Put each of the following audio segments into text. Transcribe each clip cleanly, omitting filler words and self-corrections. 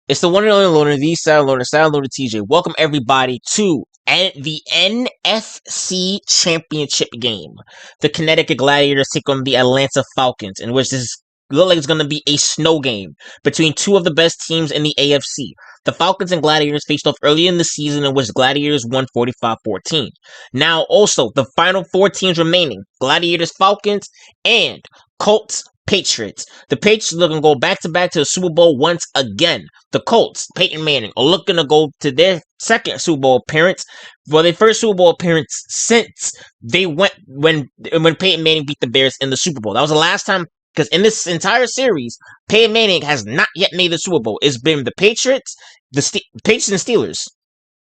It's the one and only loner, the Sound Loner TJ. Welcome everybody to the NFC Championship game. The Connecticut Gladiators take on the Atlanta Falcons, in which this looks like it's going to be a snow game between two of the best teams in the AFC. The Falcons and Gladiators faced off early in the season, in which Gladiators won 45-14. Now, also, the final four teams remaining: Gladiators, Falcons, and Colts, Patriots. The Patriots are looking to go back to back to the Super Bowl once again. The Colts, Peyton Manning, are looking to go to their second Super Bowl appearance, for their first Super Bowl appearance since they went when Peyton Manning beat the Bears in the Super Bowl. That was the last time, because in this entire series, Peyton Manning has not yet made the Super Bowl. It's been the Patriots, Patriots and Steelers.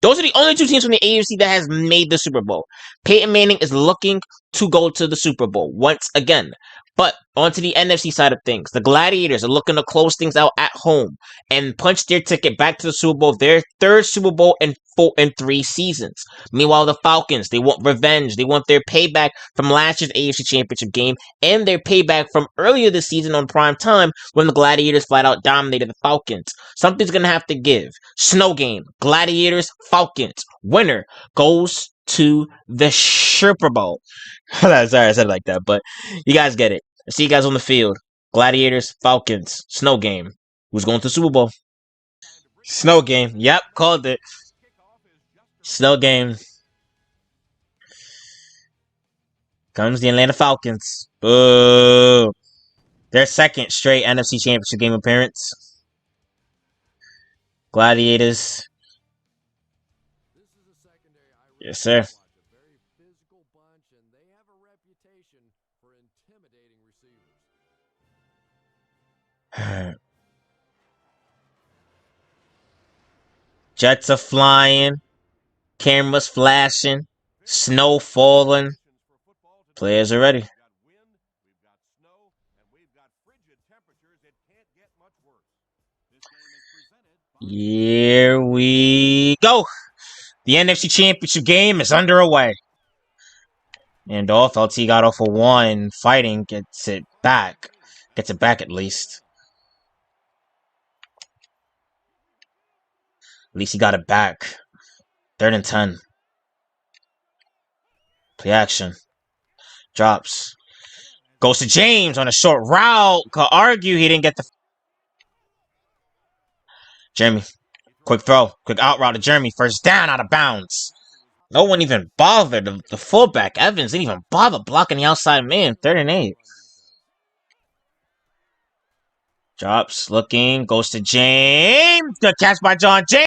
Those are the only two teams from the AFC that has made the Super Bowl. Peyton Manning is looking to go to the Super Bowl once again. But onto the NFC side of things, the Gladiators are looking to close things out at home and punch their ticket back to the Super Bowl, their third Super Bowl in 3 seasons. Meanwhile, the Falcons, they want revenge. They want their payback from last year's AFC Championship game and their payback from earlier this season on prime time when the Gladiators flat out dominated the Falcons. Something's going to have to give. Snow game, Gladiators, Falcons. Winner goes to the Super Bowl. Sorry I said it like that, but you guys get it. I see you guys on the field. Gladiators, Falcons, snow game. Who's going to the Super Bowl? Snow game. Yep, called it. Snow game. Comes the Atlanta Falcons. Boo. Their second straight NFC Championship game appearance. Gladiators. Yes, sir. Jets are flying. Cameras flashing. Snow falling. Players are ready. Here we go. The NFC Championship game is underway. And off, LT got off a 1. Fighting gets it back. Gets it back at least. At least he got it back. 3rd and 10. Play action. Drops. Goes to James on a short route. Could argue he didn't get the... Jeremy. Quick throw. Quick out route to Jeremy. First down, out of bounds. No one even bothered. The fullback, Evans, didn't even bother blocking the outside man. 3rd and 8. Drops. Looking. Goes to James. Good catch by John James.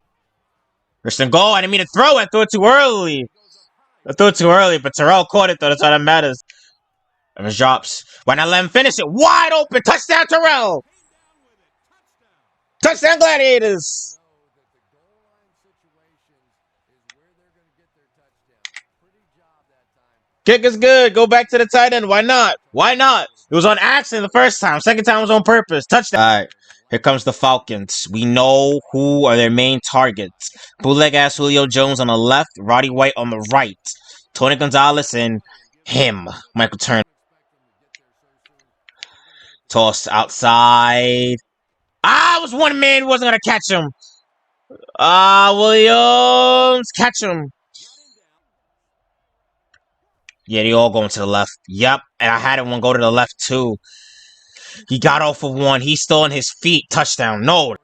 First and goal. I didn't mean to throw it. I threw it too early. But Terrell caught it, though. That's all that matters. Evans drops. Why not let him finish it? Wide open. Touchdown, Terrell. Touchdown, Gladiators. Kick is good. Go back to the tight end. Why not? It was on accident the first time. Second time was on purpose. Touchdown. All right. Here comes the Falcons. We know who are their main targets. Bootleg-ass Julio Jones on the left. Roddy White on the right. Tony Gonzalez and him. Michael Turner. Toss outside. It was one man who wasn't going to catch him. Williams. Catch him. Yeah, they all going to the left. Yep, and I had one go to the left, too. He got off of 1. He's still on his feet. Touchdown. No.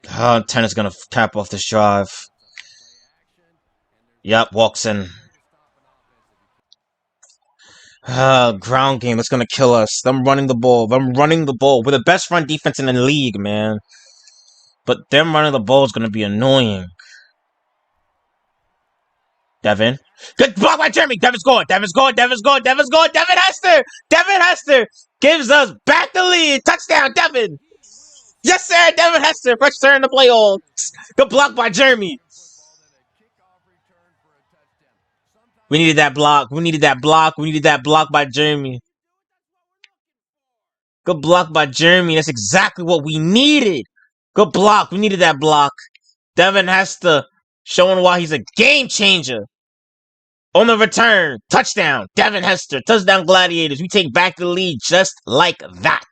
Turner's going to cap off this drive. Yep, walks in. Ground game. It's going to kill us. Them running the ball. We're the best run defense in the league, man. But them running the ball is going to be annoying. Devin. Good block by Jeremy. Devin's going. Devin Hester gives us back the lead. Touchdown, Devin. Yes, sir. Devin Hester. First turn in the playoffs. Good block by Jeremy. We needed that block. We needed that block by Jeremy. Good block by Jeremy. That's exactly what we needed. Good block. We needed that block. Devin Hester showing why he's a game changer. On the return, touchdown, Devin Hester, touchdown Gladiators. We take back the lead just like that.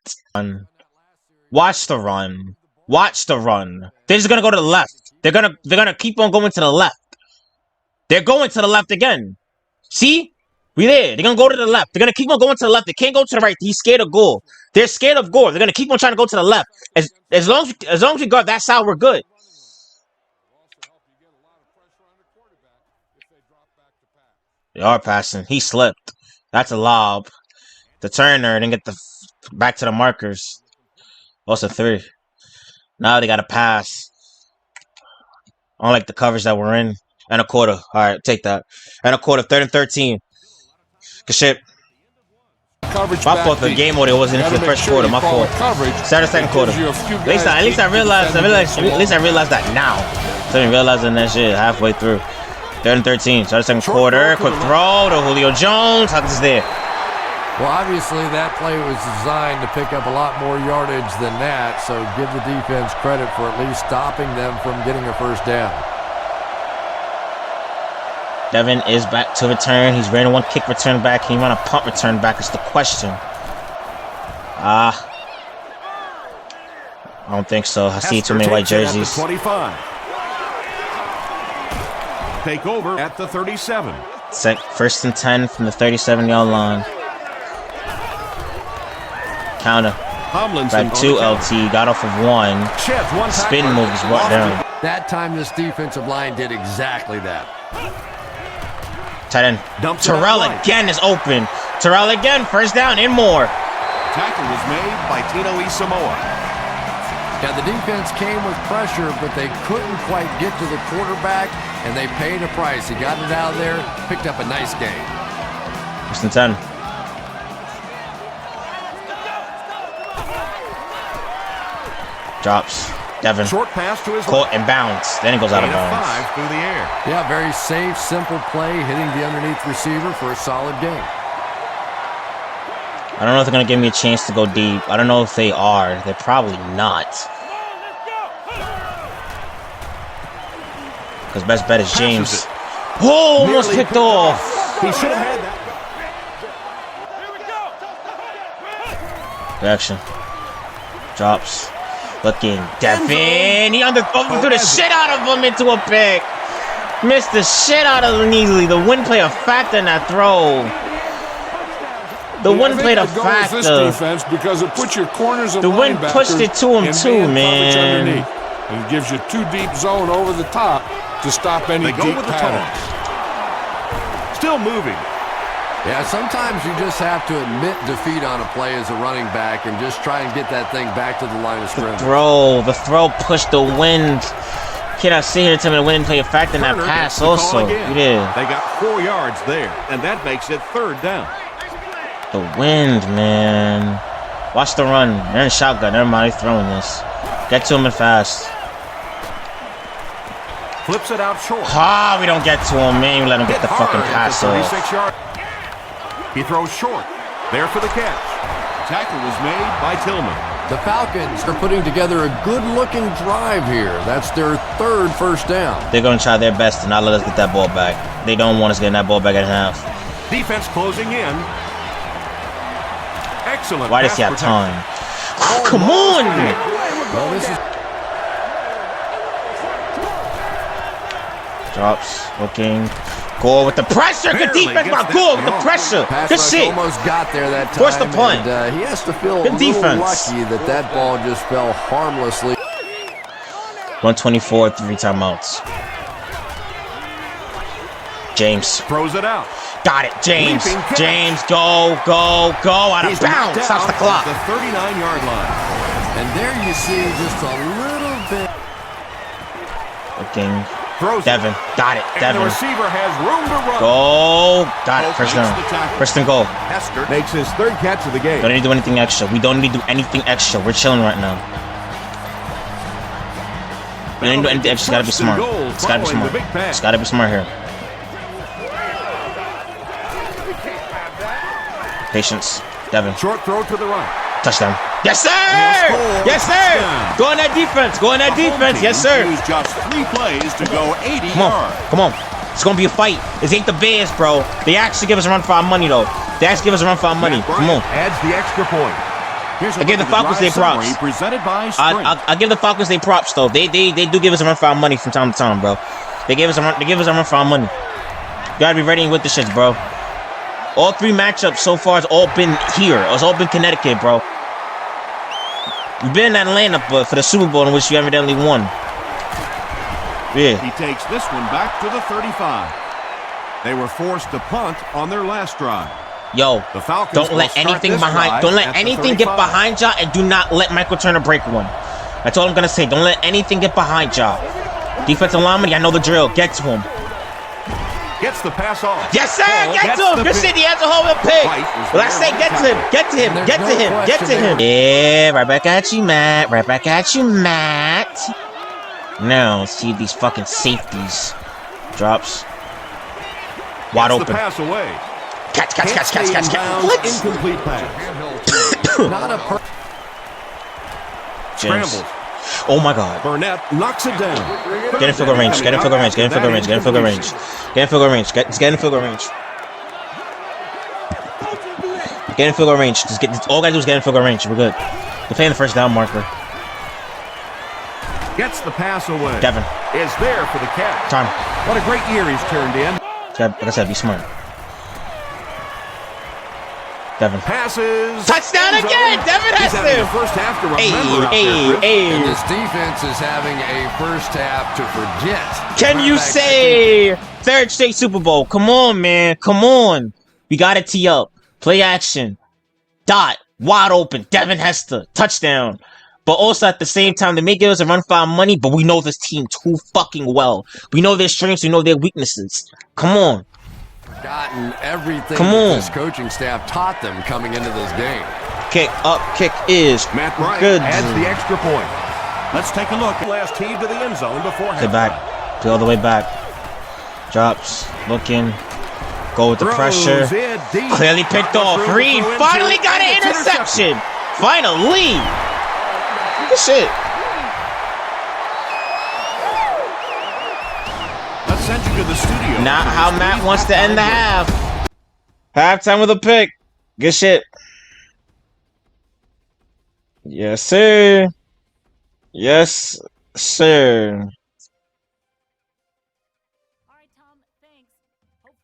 Watch the run. Watch the run. They're just gonna go to the left. They're gonna keep on going to the left. They're going to the left again. See? We there. They're gonna go to the left. They're gonna keep on going to the left. They can't go to the right. He's scared of goal. They're scared of goal. They're gonna keep on trying to go to the left. As long as we guard that side, we're good. They are passing. He slipped. That's a lob. The Turner didn't get the back to the markers. Also 3. Now they got to pass. I don't like the coverage that we're in. And a quarter. All right, take that. And a quarter. 3rd and 13. Good shit. My fault. The game mode it wasn't in for the first quarter. My fault. Start the second quarter. At least I realized. At least I realized that now. So I didn't realize that shit halfway through. 3rd and 13. Start the second quarter. Quick throw to Julio Jones. Huck is there. Well, obviously that play was designed to pick up a lot more yardage than that, so give the defense credit for at least stopping them from getting a first down. Devin is back to return. He's ran one kick return back. He run a punt return back. Is the question. I don't think so. I see too many white jerseys. 25. Take over at the 37. 1st and 10 from the 37-yard line. Counter. Back 2 LT. Got off of 1. Spin move is brought down. That time this defensive line did exactly that. Tight end. Terrell again is open. Terrell again. First down and more. Tackle was made by Tino Isamoa. Yeah, the defense came with pressure, but they couldn't quite get to the quarterback, and they paid a price. He got it out of there, picked up a nice gain. 1st and 10. Drops. Devin. Short pass to his caught and bounce. Then it goes out of bounds. 5 through the air. Yeah, very safe, simple play, hitting the underneath receiver for a solid gain. I don't know if they're going to give me a chance to go deep. I don't know if they are. They're probably not. Because best bet is James. Oh, almost picked off. He should have had that. Reaction. Drops. Looking. Devin. He threw the shit out of him into a pick. Missed the shit out of him easily. The wind played a factor in that throw. The wind played a factor. Defense because it puts your corners and the wind pushed it to him too, man. And it gives you 2 deep zone over the top to stop any deep patterns. Still moving. Yeah, sometimes you just have to admit defeat on a play as a running back and just try and get that thing back to the line of scrimmage. The throw pushed the wind. Cannot sit here and tell me the wind played a factor in that pass also. You did. They got 4 yards there, and that makes it 3rd down. The wind, man. Watch the run. They're in shotgun. Never mind, they're throwing this. Get to him and fast. Flips it out short. We don't get to him, man. We let him get the fucking pass off. 36-yard. He throws short. There for the catch. Tackle was made by Tillman. The Falcons are putting together a good-looking drive here. That's their 3rd first down. They're going to try their best to not let us get that ball back. They don't want us getting that ball back at half. Defense closing in. Excellent. Why does he have time? Come on! Well, this is... Drops. Looking. Goal with the pressure. Good defense by Goal with the pressure. Good shit. Almost got there that time. Force the punt. And, he has to feel good defense. Lucky that ball just fell harmlessly. 124, 3 timeouts. James throws it out. Got it. James. James, go out of bounds. Stops the clock. The 39-yard line. And there you see just a little bit. Looking. Devin. Got it. Devin. And the receiver has room to run. Go. Got it. First down. First and goal. Hester makes his 3rd catch of the game. Don't need to do anything extra. We don't need to do anything extra. We're chilling right now. We don't need to do anything extra. It's gotta be smart. It's gotta be smart. It's gotta be smart here. Patience. Devin. Short throw to the right. Touchdown. Yes, sir! Yes, sir! Go on that defense. Go on that defense. Yes, sir. Just 3 plays to go 80 yards. Come on. It's going to be a fight. This ain't the Bears, bro. They actually give us a run for our money, though. They actually give us a run for our money. Come on. Adds the extra point. Here's a I give the look at Falcons drive their props. summary presented by Sprint. I give the Falcons their props though. They do give us a run for our money from time to time, bro. They give us a run for our money. You gotta be ready with the shits, bro. All 3 matchups so far has all been here. It's all been Connecticut, bro. You've been in Atlanta, but for the Super Bowl in which you evidently won. Yeah. He takes this one back to the 35. They were forced to punt on their last drive. Yo, The Falcons don't will let start anything this behind. drive Don't let at the anything get 35. behind y'all, and do not let Michael Turner break one. That's all I'm gonna say. Don't let anything get behind y'all. Defensive lineman, y'all know the drill. Get to him. Gets the pass off. Yes, sir. Ball Get gets to him. the Good pick. shit. He has a hold of pick. White was Well, I say there get on to him. time. Get to him. There's Get no to him. Get to question him. Yeah, right back at you, Matt. Right back at you, Matt. Now, see these fucking safeties. Drops. Wide Gets open. the pass away. Catch. Can't stay in bounds. Blitz. Incomplete pass. Not a James. Scrambles. Oh my God. Burnett knocks it down. Get in field goal range. Get in field goal range. Get in field goal range. Get in field goal range. Get in field goal range. Get in field goal range. Get in field goal range. Just get. All I gotta do is get in field goal range. We're good. They're playing the first down marker. Gets the pass away. Devin. Is there for the catch. Time. What a great year he's turned in. Like I said, be smart. Devin. Passes. Touchdown End zone. again. Devin He's having Hester. the first half to remember Hey, out there, Chris. And hey. this defense is having a first half to forget. Can you say third straight Super Bowl? Come on, man. Come on. We got to tee up. Play action. Dot. Wide open. Devin Hester. Touchdown. But also at the same time, they may give us a run for our money, but we know this team too fucking well. We know their strengths. We know their weaknesses. Come on. Gotten everything Come that on. this coaching staff taught them coming into this game. Kick up. Kick is Matt Bryant good. adds the extra point. Let's take a look. Last team to the end zone before Get halftime. back. Play all the way back. Drops. Looking. Go with the pressure. Throws it deep. Clearly picked Not off. much room to Reed throw into, finally got and an it's interception. Finally. Good shit. Let's send you to the studio. Not for how this Matt brief wants to end the halftime break. half. Halftime with a pick. Good shit. Yes, sir. Yes, sir.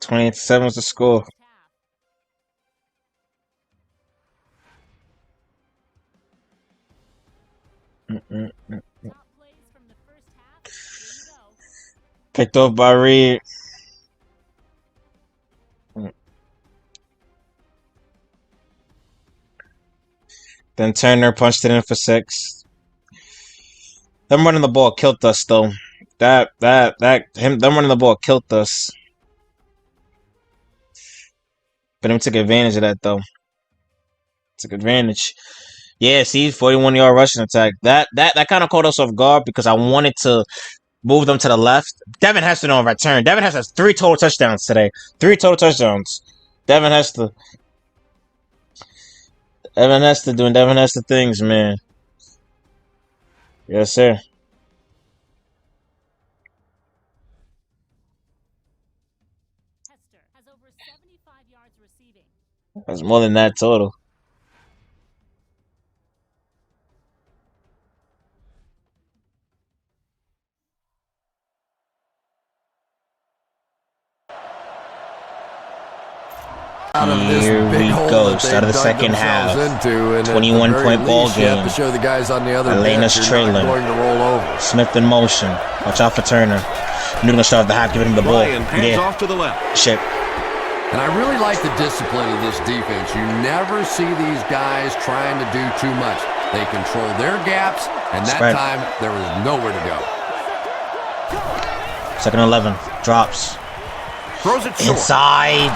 27 was the score. Picked off by Reed. Then Turner punched it in for 6. Them running the ball killed us though. Them running the ball killed us. But him took advantage of that though. Took advantage. Yeah, see, 41-yard rushing attack. That kind of caught us off guard because I wanted to move them to the left. Devin Hester on return. Devin Hester has 3 total touchdowns today. 3 total touchdowns. Devin Hester. Devin Hester doing Devin Hester things, man. Yes, sir. Hester has over 75 yards receiving. That's more than that total. Here we go. Start of the second half. 21-point ball game. To show the guys on the other Elena's bench you're not trailing. going to roll over. Smith in motion. Watch out for Turner. You're gonna start off the half, giving him the ball. Ryan hands Yeah. off to the left. Shit. And I really like the discipline of this defense. You never see these guys trying to do too much. They control their gaps, and that Spread. time there was nowhere to go. Second and 11. Drops. Throws it short. Inside.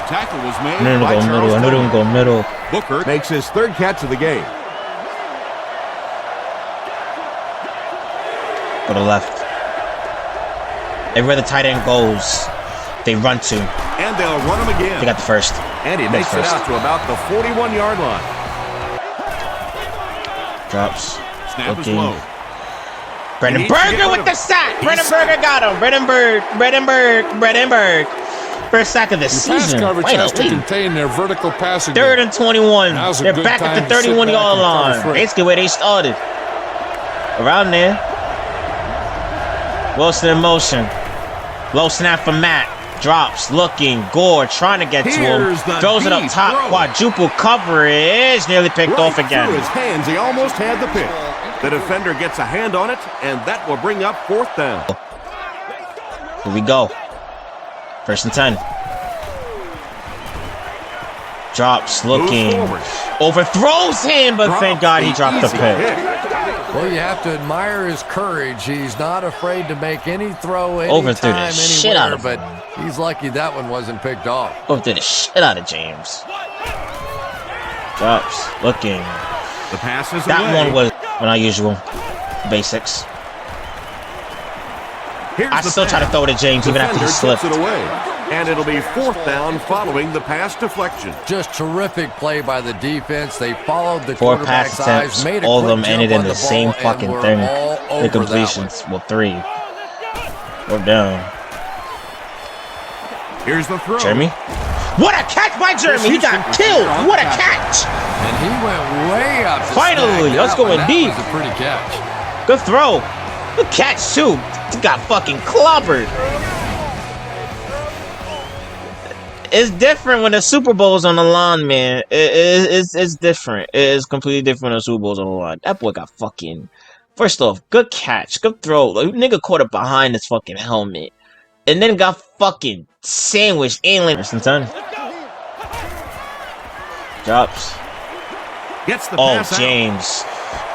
Tackle was made Middle, by go middle. Charles I knew they Tillman. would go middle. Booker makes his 3rd catch of the game. Go to the left. Everywhere the tight end goes, they run to. And they'll run him again. They got the first. And he Got makes the it first. out to about the 41-yard line. Drops. Snap is Looking. low. Brendan He needs to get Berger rid with of the it. sack. He's Brendan sacked. Berger got him. Brendan Berg. First sack of the Your pass season. coverage has to Finally. contain their vertical passing. 3rd and 21. Now's a They're good back at time the to sit 31-yard back and line. cover free. Basically where they started. Around there. Wilson in motion. Low snap for Matt. Drops, looking. Gore trying to get to him. Here's the Throws it up deep top. throw. Quadruple coverage. Nearly picked Right off through again. his hands. He almost had the pick. The defender gets a hand on it, and that will bring up 4th down. Here we go. 1st and 10. Drops, looking. Moves forward. Overthrows him, but thank God he dropped the Easy pick. pick. Well, you have to admire his courage. He's not afraid to make any throw Overthrew the anytime, shit out anywhere, of him. but he's lucky that one wasn't picked off. Overthrew the shit out of James. Drops, looking. The pass is That away. one was unusual. Basics. Here's I the still try to pass. throw it at James even after he Defender slipped. tips it away. And it'll be 4th down following the pass deflection. Just terrific play by the defense. They followed the 4 pass quarterback's attempts, eyes, made a all of quick them jump ended in on the the same ball, and fucking were thing. all over The that completions, well, 3. 4 down. Here's the throw. Jeremy? What a catch by Jeremy! He got killed! What a catch! And he went way up. to Finally, snag let's that go one. in That deep. was a pretty catch. Good throw. Good catch, too. He got fucking clobbered. It's different when the Super Bowl's on the line, man. It's different. It's completely different when the Super Bowl's on the line. That boy got fucking... First off, good catch. Good throw. Like, nigga caught it behind his fucking helmet. And then got fucking sandwiched in like... First and 10. Drops. Gets the Oh, pass out. James.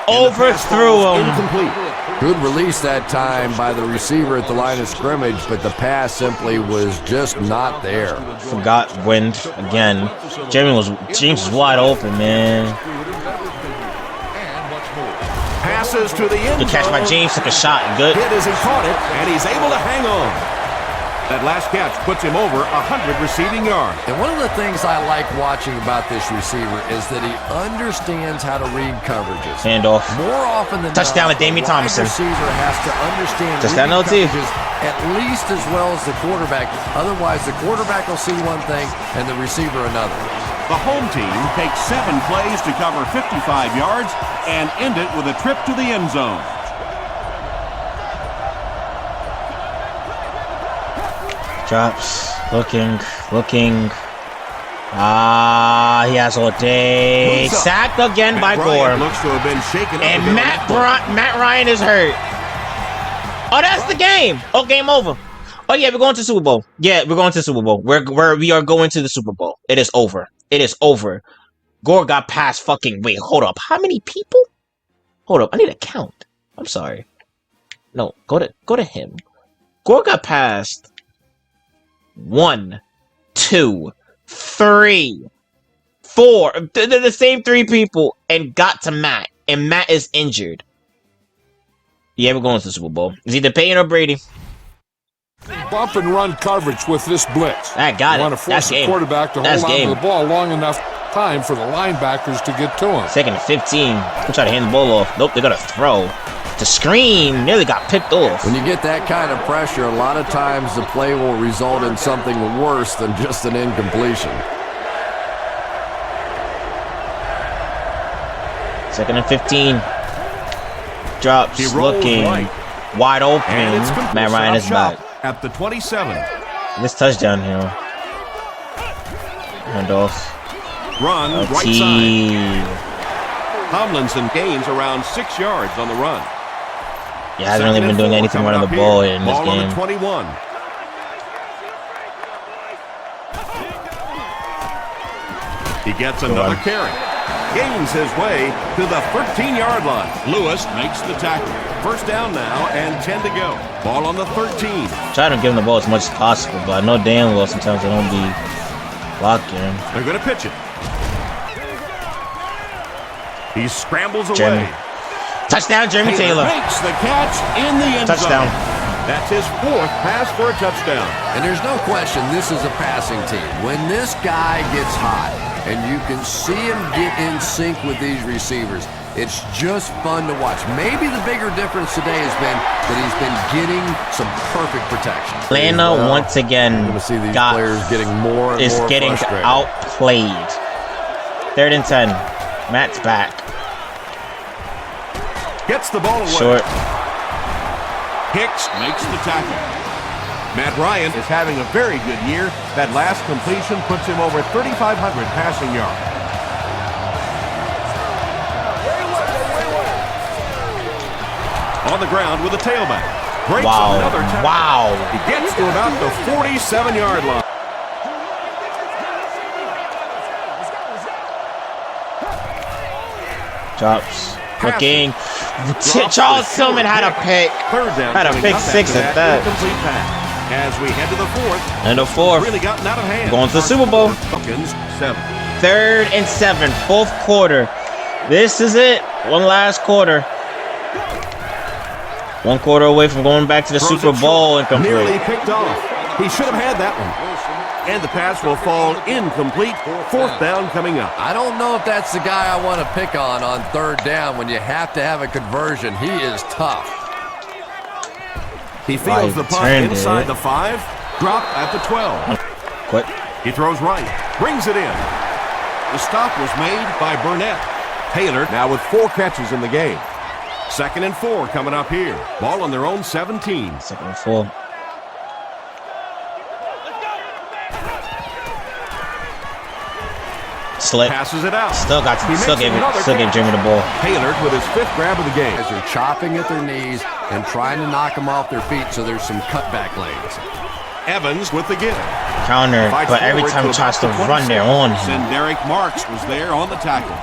And the pass Overthrew falls him. Incomplete. Good release that time by the receiver at the line of scrimmage, but the pass simply was just not there. Forgot wind again. James was wide open, man. Passes to the end Good catch by zone. James. Took a shot. Good. Hit as he caught it, and he's able to hang on. That last catch puts him over 100 receiving yards. And one of the things I like watching about this receiver is that he understands how to read coverages. Handoff. More often than Touchdown not, to Damian the wide Thomason. receiver has to understand Touchdown reading LT. coverages at least as well as the quarterback. Otherwise, the quarterback will see one thing and the receiver another. The home team takes 7 plays to cover 55 yards and end it with a trip to the end zone. Drops. Looking. He has all day. Moves up. Sacked again by Matt Gore. Ryan looks to have been shaken up And a bit on that Matt Ryan is hurt. Oh, that's the game. Oh, game over. Oh yeah, we're going to the Super Bowl. Yeah, we're going to the Super Bowl. We are going to the Super Bowl. It is over. It is over. Gore got past fucking... Wait, hold up. How many people? Hold up. I need a count. I'm sorry. No, go to him. Gore got past 1, 2, 3, 4. The same 3 people and got to Matt. And Matt is injured. Yeah, we're going to the Super Bowl. It's either Payne or Brady. Bump and run coverage with this blitz. I got You it. want to That's force the game. quarterback to That's hold on game. to the ball long enough time for the linebackers to get to him. 2nd and 15. I'm trying to hand the ball off. Nope, they got to throw. The screen nearly got picked off. When you get that kind of pressure, a lot of times the play will result in something worse than just an incompletion. 2nd and 15. Drops, He rolls looking, right. wide open. And it's complete. Matt Ryan is Stop back. shop at the 27. This touchdown here. Handoff. Run right T. side. Tomlinson gains around 6 yards on the run. Yeah, hasn't really been doing anything running the ball in this Ball on the game. 21. He gets another carry. Gains his way to the 13-yard line. Lewis makes the tackle. First down now and 10 to go. Ball on the 13. Try to give him the ball as much as possible, but I know damn well sometimes they don't be blocking. They're going to pitch it. He scrambles away. Jeremy. Touchdown, Jeremy Taylor. Makes the catch in the end Touchdown. zone. That's his 4th pass for a touchdown. And there's no question this is a passing team. When this guy gets hot and you can see him get in sync with these receivers, It's just fun to watch. Maybe the bigger difference today has been that he's been getting some perfect protection. Atlanta once again going to see these players getting more and is more getting frustrated. outplayed. 3rd and 10. Matt's back. Gets the ball away. Short. Hicks makes the tackle. Matt Ryan is having a very good year. That last completion puts him over 3,500 passing yards. On the ground with a tailback. Breaks another tackle. Wow. He gets to about the 47-yard line. Drops. Looking. Charles Tillman had a pick. Had a pick 6 at that. As we head to the 4th. And the 4th. Really gotten out of hand. Going to the Super Bowl. Falcons 7. 3rd and 7. 4th quarter. This is it. One last quarter. 1 quarter away from going back to the Super Bowl and complete. Nearly picked off. He should have had that one. And the pass will fall incomplete. 4th down coming up. I don't know if that's the guy I want to pick on 3rd down when you have to have a conversion. He is tough. He fields the punt inside the 5. Drop at the 12. Quick. He throws right. Brings it in. The stop was made by Burnett. Taylor now with 4 catches in the game. 2nd and 4 coming up here. Ball on their own 17. 2nd and 4. Slip. Passes it out. Still gave Jimmy the ball. Taylor with his 5th grab of the game. As they're chopping at their knees and trying to knock them off their feet, so there's some cutback lanes. Evans with the give. Counter, but every time he tries to run, they're on him. And Derek Marks was there on the tackle.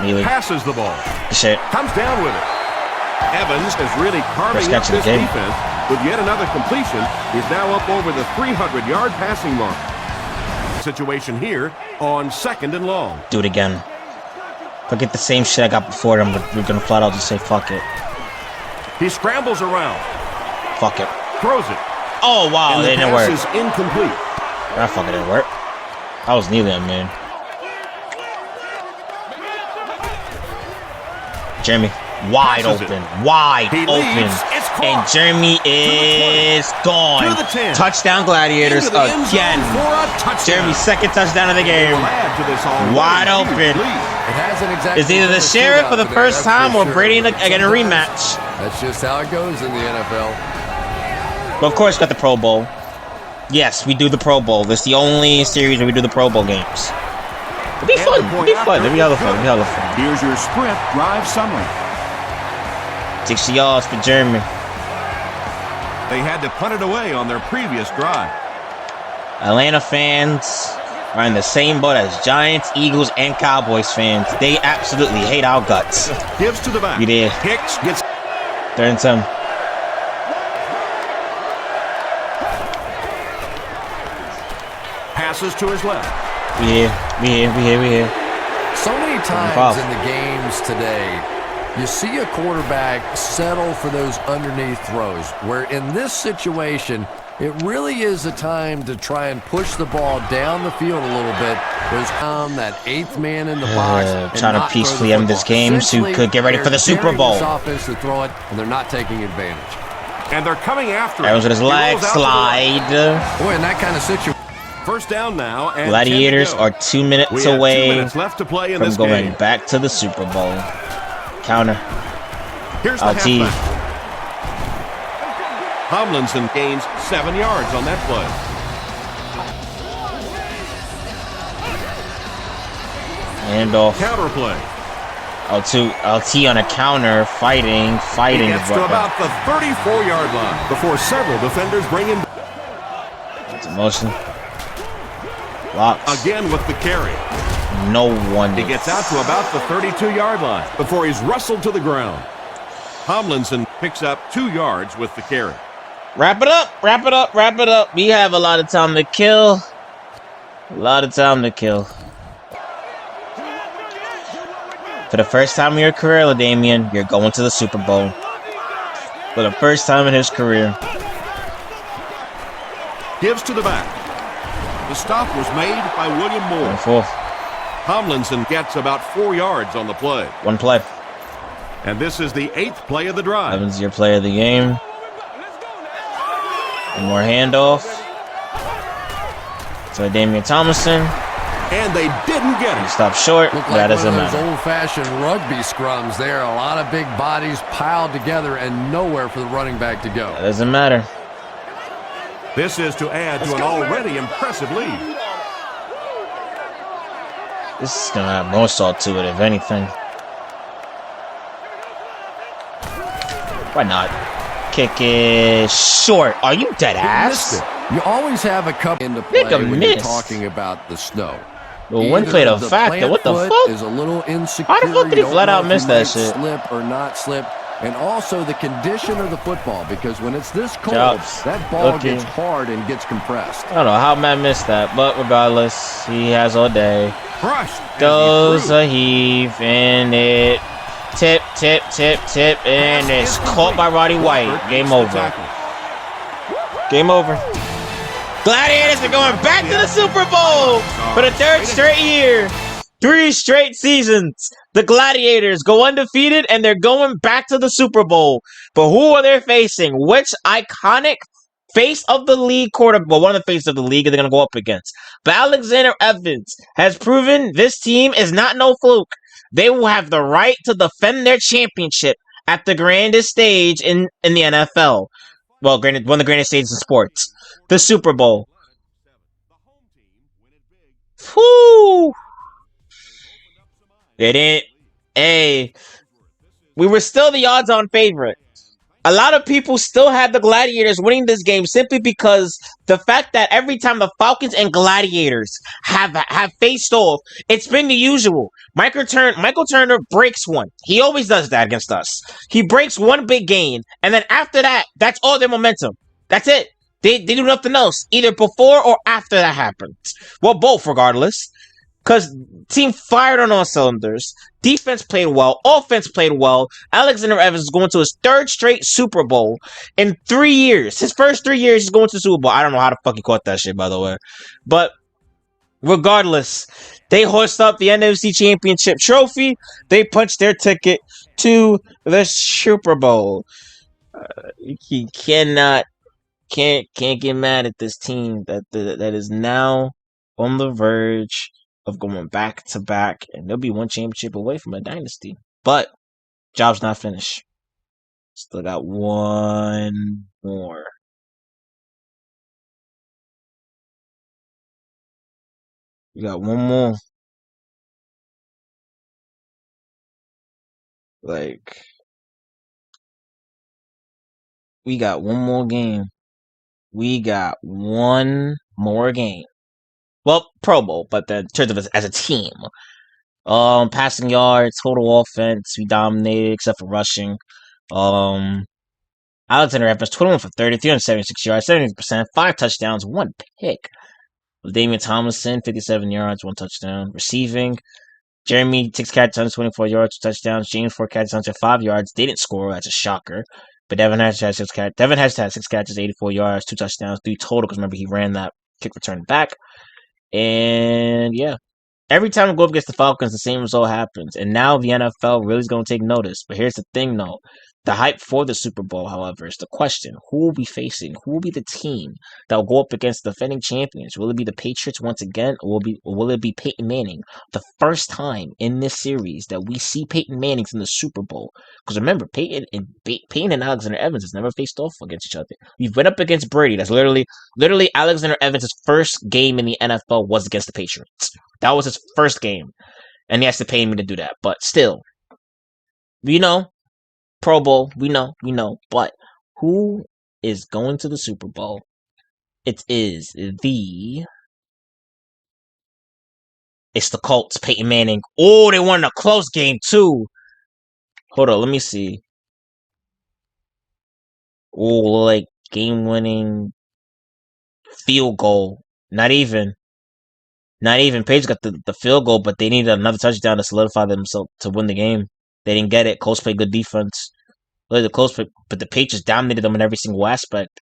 Mealy. Passes the ball. Shit. Comes down with it. Evans is really carving up this defense with yet another completion. He's now up over the 300-yard passing mark. Situation here on 2nd and long. Do it again. If I get the same shit I got before, we're gonna flat out just say fuck it. He scrambles around. Fuck it. Throws it. Oh wow, and it didn't work. The pass is incomplete. That fucking didn't work. I was nearly a man. Jeremy, wide open, and Jeremy is gone. Touchdown Gladiators again. Jeremy's 2nd touchdown of the game. Wide open. It's either the Sheriff for the first time or Brady again a rematch. That's just how it goes in the NFL. But of course, got the Pro Bowl. Yes, we do the Pro Bowl. This is the only series where we do the Pro Bowl games. It'll be fun. It'll be fun. It'll be hella fun. Here's your sprint drive summary. 60 yards for Jeremy. They had to punt it away on their previous drive. Atlanta fans are in the same boat as Giants, Eagles, and Cowboys fans. They absolutely hate our guts. Gives to the back. We did. Hicks gets 3rd and 10. Passes to his left. We here. So many times in the games today, you see a quarterback settle for those underneath throws, where in this situation, it really is a time to try and push the ball down the field a little bit. Goes down that 8th man in the box. Trying to peacefully end this game so you could get ready for the Super Bowl. Offense to throw it, and they're not taking advantage. And they're coming after him. Evans with his leg slide. Boy, in that kind of situation. First down now. And Gladiators are 2 minutes away 2 minutes left to play in from this going game. back to the Super Bowl. Counter. Here's the LT. halfback. Tomlinson gains 7 yards on that play. Handoff. Counter play. LT on a counter, fighting. He gets to about the 34-yard line before several defenders bring him. It's a motion. Locks. Again with the carry. No one. He gets out to about the 32-yard line before he's wrestled to the ground. Tomlinson picks up 2 yards with the carry. Wrap it up. We have a lot of time to kill. For the first time in your career, LaDamian, you're going to the Super Bowl. For the first time in his career. Gives to the back. The stop was made by William Moore. Tomlinson gets about 4 yards on the play. One play. And this is the 8th play of the drive. Evans, your player of the game. One more handoff. So Damian Tomlinson. And they didn't get it. Stop short. Looked That like doesn't one of those matter. old-fashioned rugby scrums there. A lot of big bodies piled together and nowhere for the running back to go. That doesn't matter. This is to add to an already impressive lead. This is going to have more salt to it, if anything. Why not? Kick it short. Are you dead ass? You always have a couple into play Nigga when you're missed. talking about the snow. The one played a factor. What the fuck? Is a little insecure. How the fuck did he You flat don't out know miss if that he shit? might slip or not slip. And also the condition of the football, because when it's this cold, Jobs. that ball Okay. gets hard and gets compressed. I don't know how Matt missed that, but regardless, he has all day. Crushed. as he Goes threw. a heave, and it tip, and it's caught by Roddy White. Walker Game makes the over. tackle. Game over. Gladiators are going back to the Super Bowl for the third straight year. 3 straight seasons. The Gladiators go undefeated, and they're going back to the Super Bowl. But who are they facing? Which iconic face of the league quarterback? Well, one of the faces of the league they're going to go up against. But Alexander Evans has proven this team is not no fluke. They will have the right to defend their championship at the grandest stage in the NFL. Well, granted, one of the grandest stages in sports. The Super Bowl. Whoo! They didn't. Hey, we were still the odds-on favorite. A lot of people still had the Gladiators winning this game simply because the fact that every time the Falcons and Gladiators have faced off, it's been the usual. Michael Turner breaks one. He always does that against us. He breaks one big game, and then after that, that's all their momentum. That's it. They do nothing else, either before or after that happens. Well, both, regardless. Because team fired on all cylinders. Defense played well. Offense played well. Alexander Evans is going to his 3rd straight Super Bowl in 3 years. His first 3 years, he's going to the Super Bowl. I don't know how the fuck he caught that shit, by the way. But regardless, they hoist up the NFC Championship trophy. They punched their ticket to the Super Bowl. You can't get mad at this team that is now on the verge of going back to back, and they'll be one championship away from a dynasty. But job's not finished. Still got one more. We got one more. Like, we got one more game. We got one more game. Well, Pro Bowl, but in terms of as a team. Passing yards, total offense, we dominated except for rushing. Alexander Evans, 21 for 30, 376 yards, 70%, 5 touchdowns, 1 pick. Damian Tomlinson, 57 yards, 1 touchdown. Receiving, Jeremy 6 catches, 24 yards, 2 touchdowns. James 4 catches, 5 yards. They didn't score. That's a shocker. But Devin has had 6 catches, 84 yards, 2 touchdowns, 3 total. Because remember, he ran that kick return back. And yeah. Every time we go up against the Falcons, the same result happens. And now the NFL really is going to take notice. But here's the thing, though. The hype for the Super Bowl, however, is the question. Who will be facing? Who will be the team that will go up against the defending champions? Will it be the Patriots once again, or will it be Peyton Manning? The first time in this series that we see Peyton Manning's in the Super Bowl. Because remember, Peyton and Alexander Evans has never faced off against each other. We've went up against Brady. That's literally Alexander Evans' first game in the NFL was against the Patriots. That was his first game. And he has to pay me to do that. But still, Pro Bowl, we know. But who is going to the Super Bowl? It's the Colts, Peyton Manning. Oh, they won a close game too. Hold on, let me see. Oh, like game-winning field goal. Not even. Page got the field goal, but they needed another touchdown to solidify themselves to win the game. They didn't get it. Colts played good defense. But the Patriots dominated them in every single aspect.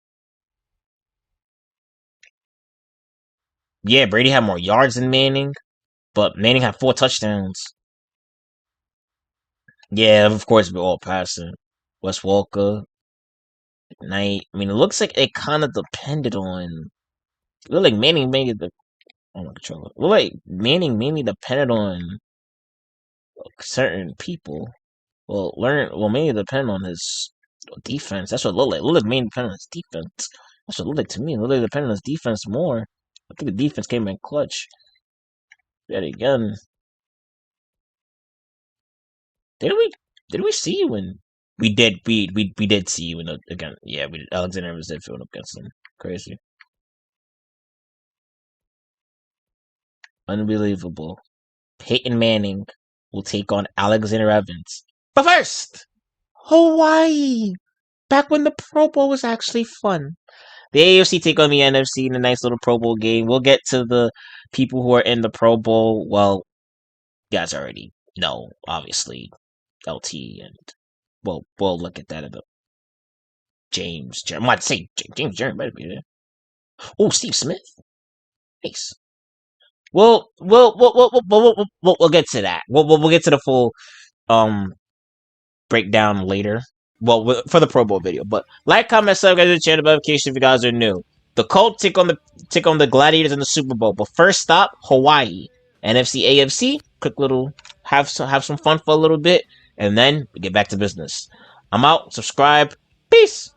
Yeah, Brady had more yards than Manning. But Manning had 4 touchdowns. Yeah, of course, we're all passing. Wes Walker, Knight. I mean, it looks like it kind of depended on. It looked like Manning made the. Oh my controller. It looked like Manning mainly depended on certain people. Well, mainly depend on his defense. That's what it looked like. It looked like mainly depend on his defense. That's what it looked like to me. It looked like it depended on his defense more. I think the defense came in clutch. Yet again. Did we see you in we did see you in again. Yeah, we did. Alexander was did field up against them. Crazy. Unbelievable. Peyton Manning will take on Alexander Evans. But first, Hawaii. Back when the Pro Bowl was actually fun. The AFC take on the NFC in a nice little Pro Bowl game. We'll get to the people who are in the Pro Bowl. Well, you guys already know, obviously, LT and we'll look at that in the James. I might say James Jeremy better be there. Oh, Steve Smith. Nice. We'll get to that. We'll get to the full um breakdown later. Well, for the Pro Bowl video. But like, comment, subscribe to the channel notification if you guys are new. The Colts take on the Gladiators in the Super Bowl. But first stop, Hawaii. NFC, AFC. Quick little have some fun for a little bit, and then we get back to business. I'm out. Subscribe. Peace.